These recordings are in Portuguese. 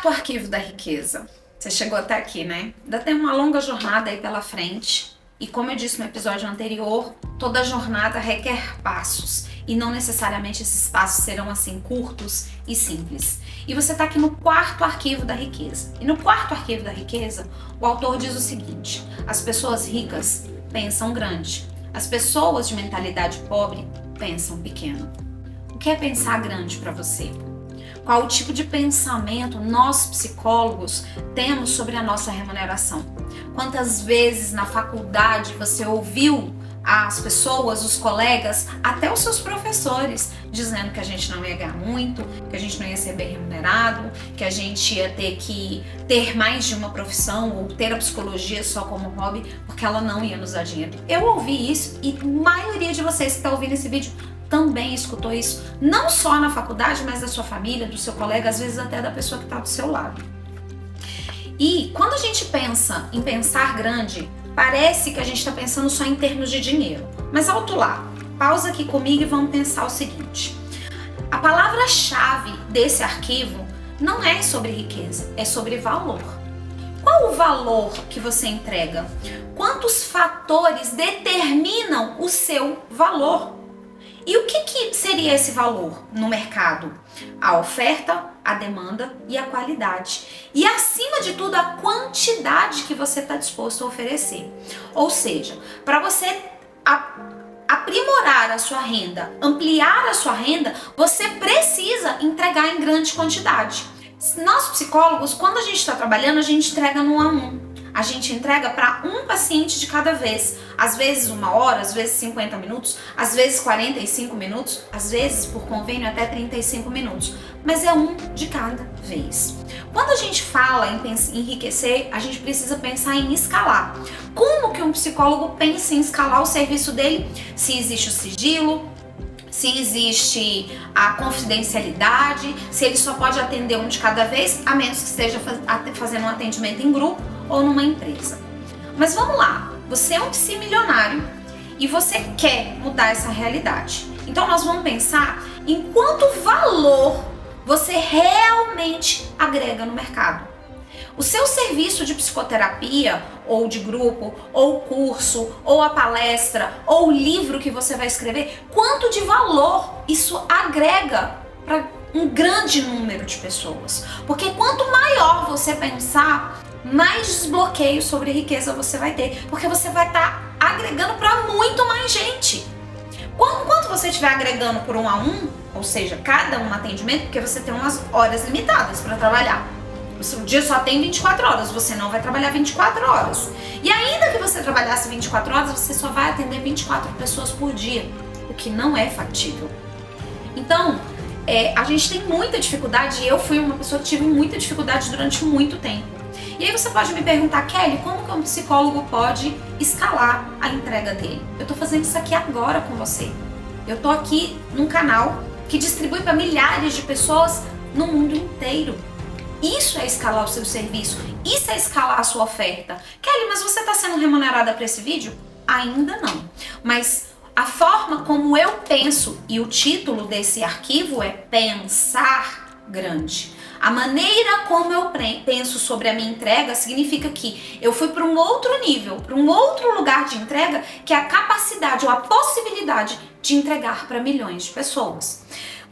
quarto arquivo da riqueza. Você chegou até aqui, né? Ainda tem uma longa jornada aí pela frente. E como eu disse no episódio anterior, toda jornada requer passos. E não necessariamente esses passos serão assim curtos e simples. E você está aqui no quarto arquivo da riqueza. E no quarto arquivo da riqueza, o autor diz o seguinte: as pessoas ricas pensam grande. As pessoas de mentalidade pobre pensam pequeno. O que é pensar grande para você? Qual o tipo de pensamento nós, psicólogos, temos sobre a nossa remuneração? Quantas vezes na faculdade você ouviu as pessoas, os colegas, até os seus professores, dizendo que a gente não ia ganhar muito, que a gente não ia ser bem remunerado, que a gente ia ter que ter mais de uma profissão ou ter a psicologia só como hobby, porque ela não ia nos dar dinheiro. Eu ouvi isso e a maioria de vocês que está ouvindo esse vídeo também escutou isso, não só na faculdade, mas da sua família, do seu colega, às vezes até da pessoa que está do seu lado. E quando a gente pensa em pensar grande, parece que a gente está pensando só em termos de dinheiro. Mas alto lá, pausa aqui comigo e vamos pensar o seguinte: a palavra-chave desse arquivo não é sobre riqueza, é sobre valor. Qual o valor que você entrega? Quantos fatores determinam o seu valor? E o que seria esse valor no mercado? A oferta, a demanda e a qualidade. E acima de tudo, a quantidade que você está disposto a oferecer. Ou seja, para você aprimorar a sua renda, ampliar a sua renda, você precisa entregar em grande quantidade. Nós psicólogos, quando a gente está trabalhando, a gente entrega no 1 a 1. A gente entrega para um paciente de cada vez. Às vezes 1 hora, às vezes 50 minutos, às vezes 45 minutos, às vezes por convênio até 35 minutos. Mas é um de cada vez. Quando a gente fala em enriquecer, a gente precisa pensar em escalar. Como que um psicólogo pensa em escalar o serviço dele? Se existe o sigilo, se existe a confidencialidade, se ele só pode atender um de cada vez, a menos que esteja fazendo um atendimento em grupo ou numa empresa. Mas vamos lá, você é um psi-milionário e você quer mudar essa realidade. Então nós vamos pensar em quanto valor você realmente agrega no mercado. O seu serviço de psicoterapia, ou de grupo, ou curso, ou a palestra, ou o livro que você vai escrever, quanto de valor isso agrega para um grande número de pessoas? Porque quanto maior você pensar, mais desbloqueio sobre riqueza você vai ter, porque você vai estar agregando para muito mais gente. Enquanto você estiver agregando por 1 a 1, ou seja, cada um atendimento, porque você tem umas horas limitadas para trabalhar. O seu dia só tem 24 horas, você não vai trabalhar 24 horas. E ainda que você trabalhasse 24 horas, você só vai atender 24 pessoas por dia, o que não é factível. Então, a gente tem muita dificuldade, e eu fui uma pessoa que tive muita dificuldade durante muito tempo. E aí você pode me perguntar: Kelly, como que um psicólogo pode escalar a entrega dele? Eu tô fazendo isso aqui agora com você. Eu tô aqui num canal que distribui para milhares de pessoas no mundo inteiro. Isso é escalar o seu serviço, isso é escalar a sua oferta. Kelly, mas você está sendo remunerada para esse vídeo? Ainda não. Mas a forma como eu penso, e o título desse arquivo é Pensar Grande. A maneira como eu penso sobre a minha entrega significa que eu fui para um outro nível, para um outro lugar de entrega, que é a capacidade ou a possibilidade de entregar para milhões de pessoas.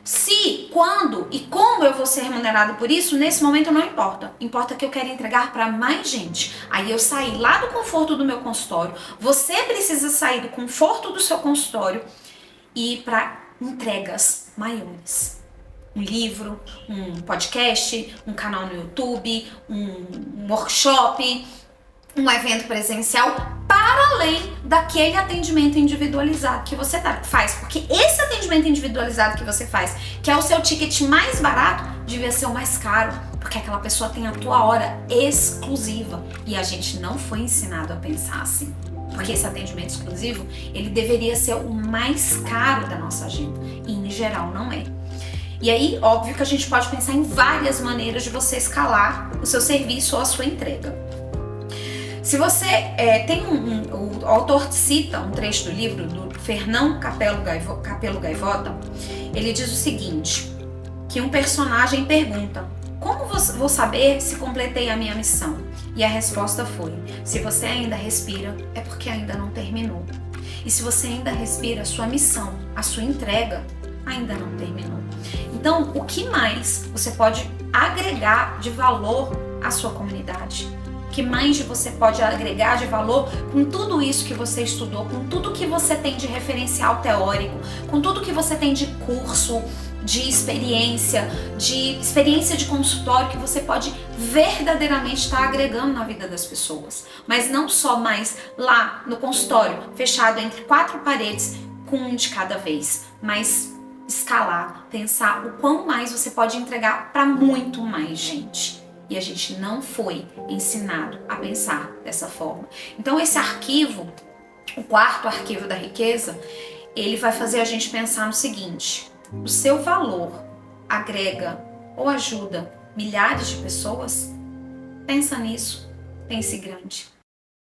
Se, quando e como eu vou ser remunerado por isso, nesse momento não importa. Importa que eu quero entregar para mais gente. Aí eu saí lá do conforto do meu consultório. Você precisa sair do conforto do seu consultório e ir para entregas maiores. Um livro, um podcast, um canal no YouTube, um workshop, um evento presencial, para além daquele atendimento individualizado que você faz. Porque esse atendimento individualizado que você faz, que é o seu ticket mais barato, devia ser o mais caro, porque aquela pessoa tem a tua hora exclusiva. E a gente não foi ensinado a pensar assim. Porque esse atendimento exclusivo, ele deveria ser o mais caro da nossa agenda. E em geral não é. E aí, óbvio que a gente pode pensar em várias maneiras de você escalar o seu serviço ou a sua entrega. Se você o autor cita um trecho do livro do Fernão Capelo Gaivota, ele diz o seguinte, que um personagem pergunta: como vou saber se completei a minha missão? E a resposta foi: se você ainda respira, é porque ainda não terminou. E se você ainda respira, a sua missão, a sua entrega, ainda não terminou. Então, o que mais você pode agregar de valor à sua comunidade? O que mais você pode agregar de valor com tudo isso que você estudou, com tudo que você tem de referencial teórico, com tudo que você tem de curso, de experiência de consultório que você pode verdadeiramente estar agregando na vida das pessoas. Mas não só mais lá no consultório, fechado entre 4 paredes, com um de cada vez, mas escalar, pensar o quão mais você pode entregar para muito mais gente. E a gente não foi ensinado a pensar dessa forma. Então esse arquivo, o 4º arquivo da riqueza, ele vai fazer a gente pensar no seguinte: o seu valor agrega ou ajuda milhares de pessoas? Pensa nisso, pense grande.